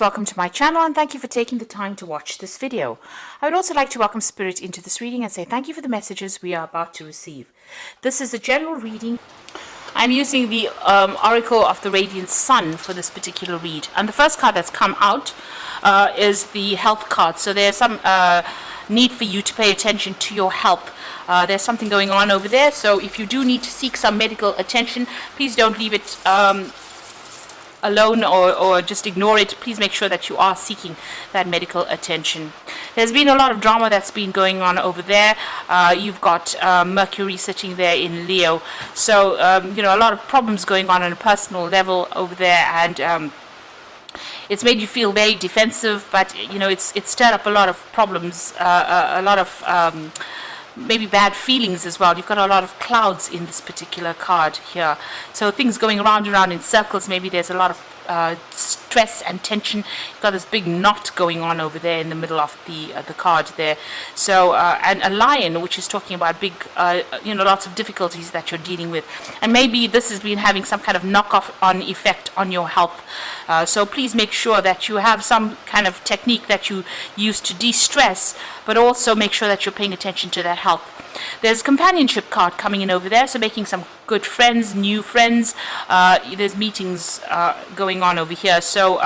Welcome to my channel and thank you for taking the time to watch this video. I would also like to welcome Spirit into this reading and say thank you for the messages we are about to receive. This is a general reading. I'm using the Oracle of the Radiant Sun for this particular read. And the first card that's come out is the health card. So there's some need for you to pay attention to your health. There's something going on over there. So if you do need to seek some medical attention, please don't leave it alone or just ignore it. Please make sure that you are seeking that medical attention. There's been a lot of drama that's been going on over there. You've got Mercury sitting there in Leo, so a lot of problems going on a personal level over there, and it's made you feel very defensive, but it's stirred up a lot of problems, a lot of maybe bad feelings as well. You've got a lot of clouds in this particular card here, so things going around and around in circles. Maybe there's a lot of stress and tension. You've got this big knot going on over there in the middle of the card there. So and a lion, which is talking about big lots of difficulties that you're dealing with, and maybe this has been having some kind of knock-off on effect on your health. So please make sure that you have some kind of technique that you use to de-stress, but also make sure that you're paying attention to that health. There's a companionship card coming in over there, so making some good friends, new friends. There's meetings going on over here, so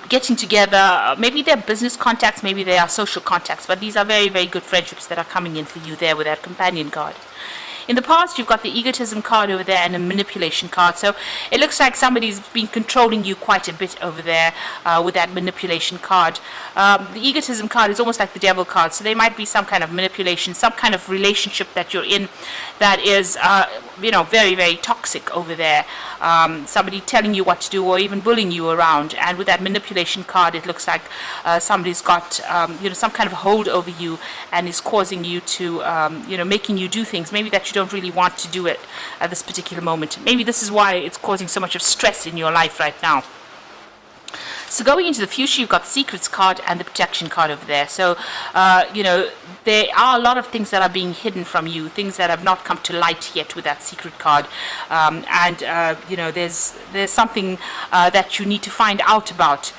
getting together. Maybe they're business contacts, maybe they are social contacts, but these are very, very good friendships that are coming in for you there with that companion card. In the past, you've got the egotism card over there and a manipulation card. So it looks like somebody's been controlling you quite a bit over there with that manipulation card. The egotism card is almost like the devil card. So there might be some kind of manipulation, some kind of relationship that you're in that is, very, very toxic over there. Somebody telling you what to do or even bullying you around. And with that manipulation card, it looks like somebody's got, some kind of hold over you and is causing you to, making you do things maybe that you don't really want to do it at this particular moment. Maybe this is why it's causing so much of stress in your life right now. So going into the future, you've got the secrets card and the protection card over there. So, there are a lot of things that are being hidden from you, things that have not come to light yet with that secret card. There's something that you need to find out about.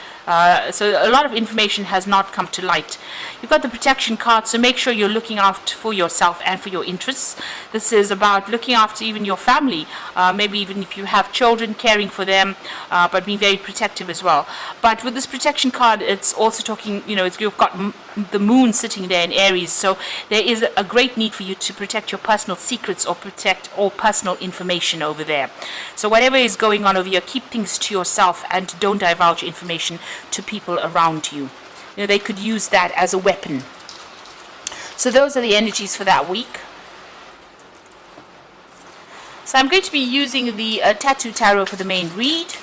So a lot of information has not come to light. You've got the protection card, so make sure you're looking out for yourself and for your interests. This is about looking after even your family, maybe even if you have children, caring for them, but being very protective as well. But with this protection card, it's also talking, you've got the moon sitting there in Aries, so there is a great need for you to protect your personal secrets or protect all personal information over there. So whatever is going on over here, keep things to yourself and don't divulge information to people around you. They could use that as a weapon. So those are the energies for that week. So I'm going to be using the Tattoo Tarot for the main read.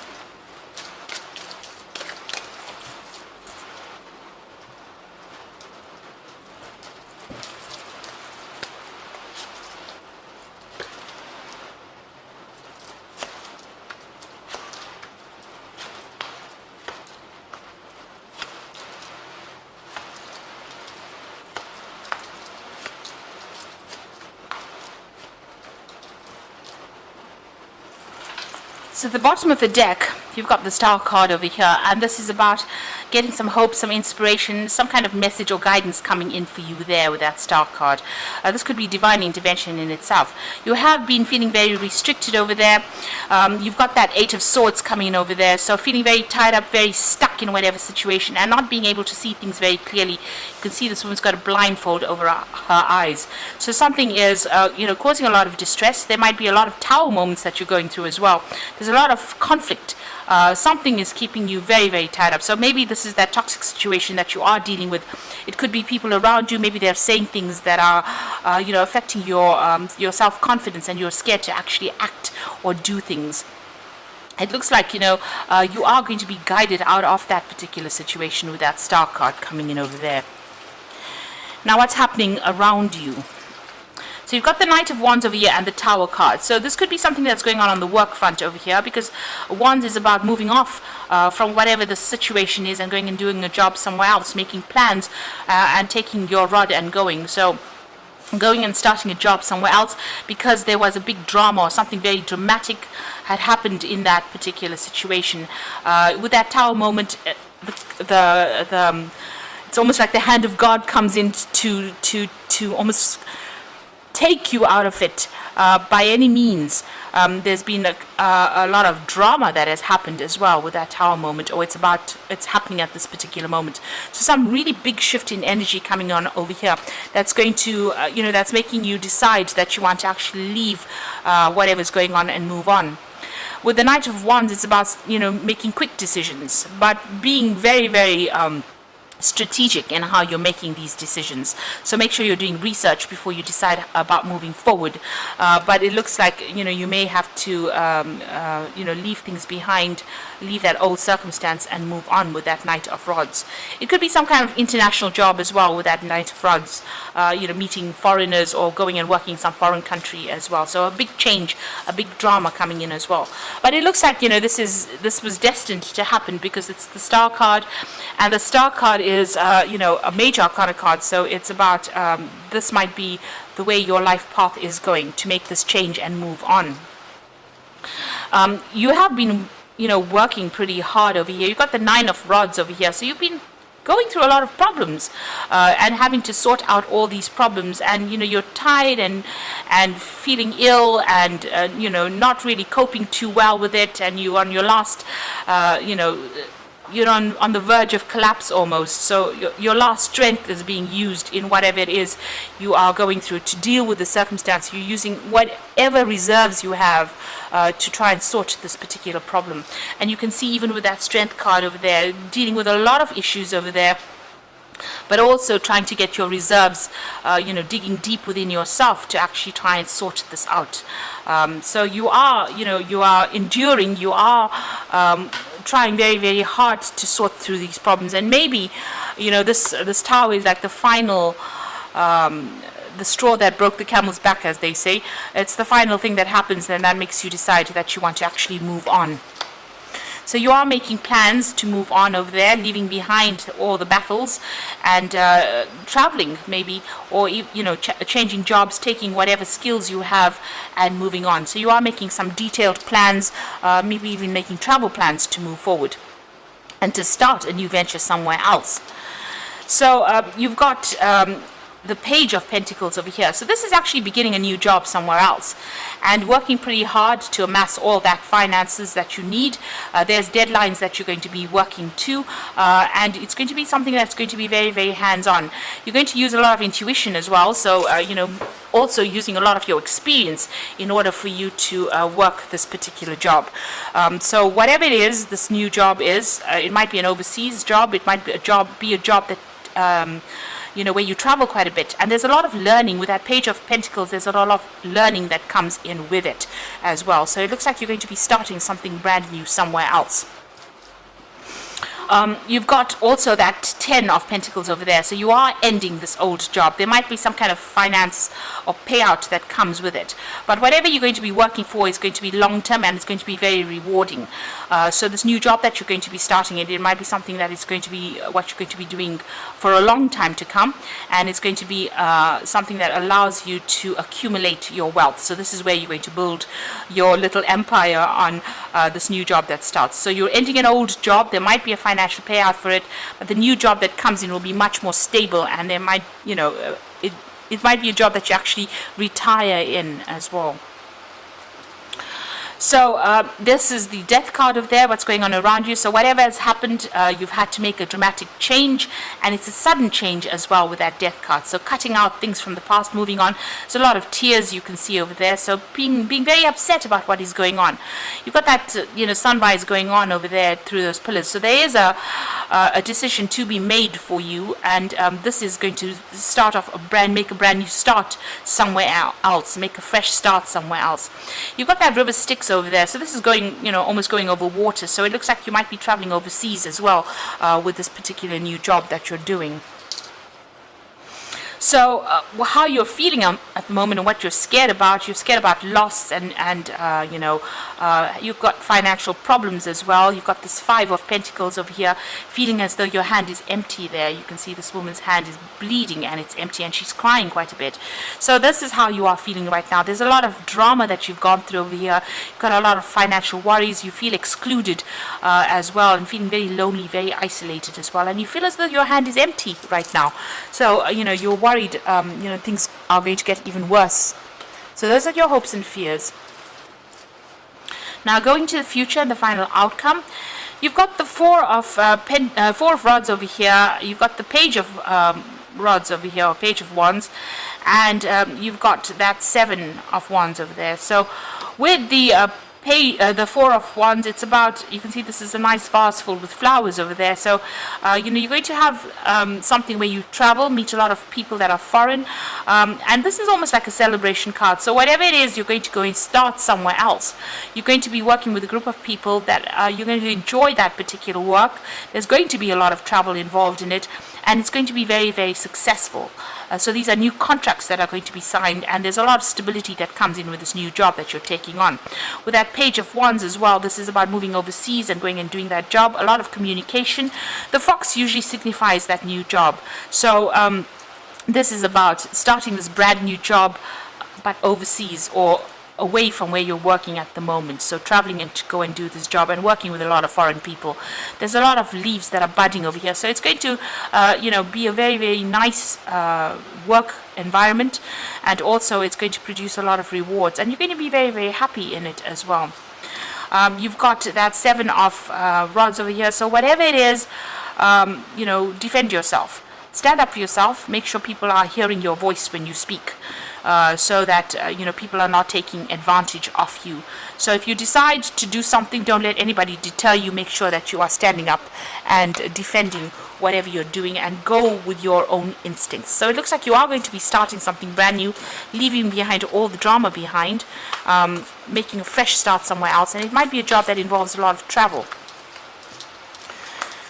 So at the bottom of the deck, you've got the Star card over here, and this is about getting some hope, some inspiration, some kind of message or guidance coming in for you there with that Star card. This could be divine intervention in itself. You have been feeling very restricted over there. You've got that Eight of Swords coming in over there, so feeling very tied up, very stuck in whatever situation, and not being able to see things very clearly. You can see this woman's got a blindfold over her eyes. So something is, causing a lot of distress. There might be a lot of Tower moments that you're going through as well. There's a lot of conflict. Something is keeping you very, very tied up. So maybe this is that toxic situation that you are dealing with. It could be people around you. Maybe they're saying things that are, affecting your self-confidence, and you're scared to actually act or do things. It looks like, you are going to be guided out of that particular situation with that Star card coming in over there. Now, what's happening around you? So you've got the Knight of Wands over here and the Tower card. So this could be something that's going on the work front over here, because Wands is about moving off from whatever the situation is and going and doing a job somewhere else, making plans and taking your rod and going. So going and starting a job somewhere else because there was a big drama or something very dramatic had happened in that particular situation. With that Tower moment, it's almost like the hand of God comes in to almost take you out of it by any means. There's been a lot of drama that has happened as well with that Tower moment, or it's happening at this particular moment. So some really big shift in energy coming on over here that's going to, that's making you decide that you want to actually leave whatever's going on and move on. With the Knight of Wands, it's about, making quick decisions, but being very, very strategic in how you're making these decisions. So make sure you're doing research before you decide about moving forward. But it looks like you may have to leave things behind, leave that old circumstance and move on with that Knight of Rods. It could be some kind of international job as well with that Knight of Rods, meeting foreigners or going and working in some foreign country as well. So a big change, a big drama coming in as well. But it looks like this was destined to happen because it's the Star card, and the Star card is a major arcana card. So it's about this might be the way your life path is going to make this change and move on. You have been working pretty hard over here. You've got the Nine of Rods over here, so you've been going through a lot of problems and having to sort out all these problems, and you're tired and feeling ill and not really coping too well with it, and you're on your last you're on the verge of collapse almost. So your last strength is being used in whatever it is you are going through to deal with the circumstance. You're using whatever reserves you have to try and sort this particular problem. And you can see even with that strength card over there, dealing with a lot of issues over there, but also trying to get your reserves, digging deep within yourself to actually try and sort this out. So you are enduring, you are trying very, very hard to sort through these problems. And maybe, this Tower is like the final, the straw that broke the camel's back, as they say. It's the final thing that happens, and that makes you decide that you want to actually move on. So you are making plans to move on over there, leaving behind all the battles and traveling maybe, or changing jobs, taking whatever skills you have and moving on. So you are making some detailed plans, maybe even making travel plans to move forward and to start a new venture somewhere else. So you've got the Page of Pentacles over here. So this is actually beginning a new job somewhere else and working pretty hard to amass all that finances that you need. There's deadlines that you're going to be working to, and it's going to be something that's going to be very, very hands-on. You're going to use a lot of intuition as well, so also using a lot of your experience in order for you to work this particular job. So whatever it is, this new job is, it might be an overseas job, it might be a job that where you travel quite a bit, and there's a lot of learning with that Page of Pentacles. There's a lot of learning that comes in with it as well. So it looks like you're going to be starting something brand new somewhere else. You've got also that 10 of Pentacles over there. So you are ending this old job. There might be some kind of finance or payout that comes with it. But whatever you're going to be working for is going to be long-term, and it's going to be very rewarding. So this new job that you're going to be starting, it might be something that is going to be what you're going to be doing for a long time to come. And it's going to be something that allows you to accumulate your wealth. So this is where you're going to build your little empire on this new job that starts. So you're ending an old job. There might be a financial payout for it, but the new job that comes in will be much more stable, and there might, it might be a job that you actually retire in as well. So this is the Death card over there, what's going on around you. So whatever has happened, you've had to make a dramatic change, and it's a sudden change as well with that Death card. So cutting out things from the past, moving on. There's a lot of tears you can see over there. So being very upset about what is going on. You've got that sunrise going on over there through those pillars. So there is a decision to be made for you, and this is going to start off make a brand new start somewhere else, make a fresh start somewhere else. You've got that River Styx over there, so this is going almost going over water, so it looks like you might be traveling overseas as well with this particular new job that you're doing. So how you're feeling at the moment and what you're scared about loss and you've got financial problems as well. You've got this 5 of Pentacles over here, feeling as though your hand is empty there. You can see this woman's hand is bleeding and it's empty and she's crying quite a bit. So this is how you are feeling right now. There's a lot of drama that you've gone through over here. You've got a lot of financial worries. You feel excluded as well, and feeling very lonely, very isolated as well. And you feel as though your hand is empty right now. So, you're worried, things are going to get even worse. So those are your hopes and fears. Now, going to the future and the final outcome, you've got the Four of Rods over here. You've got the Page of Rods over here, or Page of Wands, and you've got that 7 of Wands over there. So with the Four of Wands, it's about, you can see this is a nice vase full with flowers over there. So, you're going to have something where you travel, meet a lot of people that are foreign. And this is almost like a celebration card. So whatever it is, you're going to go and start somewhere else. You're going to be working with a group of people that you're going to enjoy that particular work. There's going to be a lot of travel involved in it, and it's going to be very, very successful. So these are new contracts that are going to be signed, and there's a lot of stability that comes in with this new job that you're taking on. With that Page of Wands as well, this is about moving overseas and going and doing that job. A lot of communication. The fox usually signifies that new job. So this is about starting this brand new job, but overseas or away from where you're working at the moment. So traveling and to go and do this job and working with a lot of foreign people. There's a lot of leaves that are budding over here. So it's going to, be a very, very nice work environment. And also it's going to produce a lot of rewards. And you're going to be very, very happy in it as well. You've got that 7 of Rods over here. So whatever it is, defend yourself. Stand up for yourself. Make sure people are hearing your voice when you speak. So that people are not taking advantage of you. So if you decide to do something, don't let anybody deter you. Make sure that you are standing up and defending whatever you're doing, and go with your own instincts. So it looks like you are going to be starting something brand new, leaving behind all the drama behind, making a fresh start somewhere else, and it might be a job that involves a lot of travel.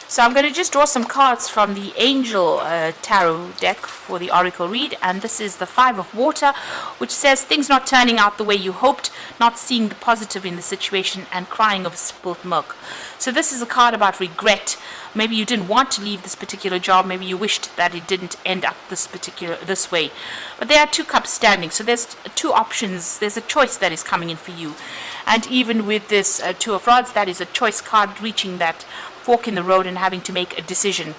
So I'm going to just draw some cards from the Angel Tarot deck for the Oracle read, and this is the 5 of Water, which says things not turning out the way you hoped, not seeing the positive in the situation, and crying over spilt milk. So this is a card about regret. Maybe you didn't want to leave this particular job. Maybe you wished that it didn't end up this way. But there are 2 cups standing, so there's 2 options. There's a choice that is coming in for you, and even with this 2 of Rods, that is a choice card, reaching that fork in the road and having to make a decision.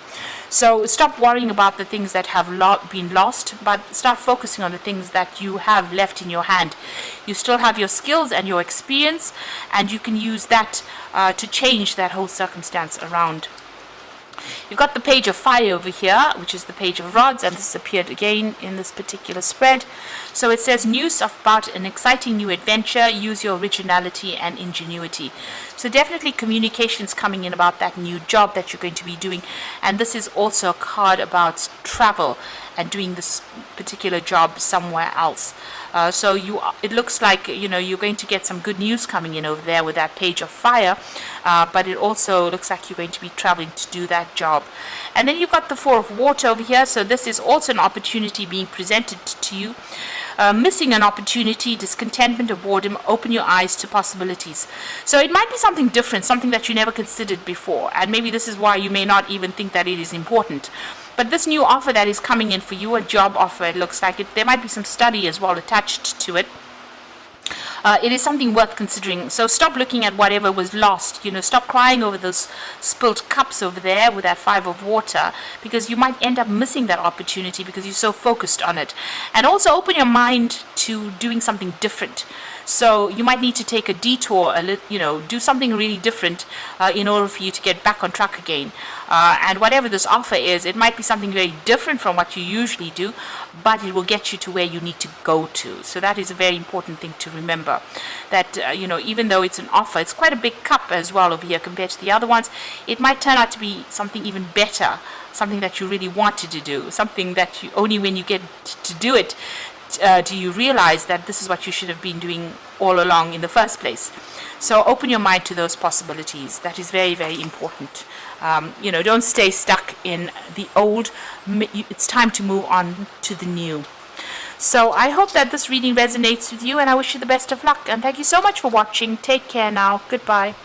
So stop worrying about the things that have been lost, but start focusing on the things that you have left in your hand. You still have your skills and your experience, and you can use that to change that whole circumstance around. You've got the Page of Fire over here, which is the Page of Rods, and this appeared again in this particular spread. So it says news about an exciting new adventure. Use your originality and ingenuity. So definitely communications coming in about that new job that you're going to be doing. And this is also a card about travel and doing this particular job somewhere else. So it looks like you're going to get some good news coming in over there with that Page of Fire, but it also looks like you're going to be traveling to do that job. And then you've got the 4 of Water over here. So this is also an opportunity being presented to you. Missing an opportunity, discontentment, or boredom, open your eyes to possibilities. So it might be something different, something that you never considered before, and maybe this is why you may not even think that it is important. But this new offer that is coming in for you, a job offer, it looks like there might be some study as well attached to it. It is something worth considering. So stop looking at whatever was lost. Stop crying over those spilt cups over there with that 5 of Water, because you might end up missing that opportunity because you're so focused on it. And also open your mind to doing something different. So you might need to take a detour, do something really different in order for you to get back on track again. And whatever this offer is, it might be something very different from what you usually do, but it will get you to where you need to go to. So that is a very important thing to remember. That, even though it's an offer, it's quite a big cup as well over here compared to the other ones. It might turn out to be something even better, something that you really wanted to do, something that you only when you get to do it do you realize that this is what you should have been doing all along in the first place? So open your mind to those possibilities. That is very, very important. Don't stay stuck in the old. It's time to move on to the new. So I hope that this reading resonates with you, and I wish you the best of luck. And thank you so much for watching. Take care now. Goodbye.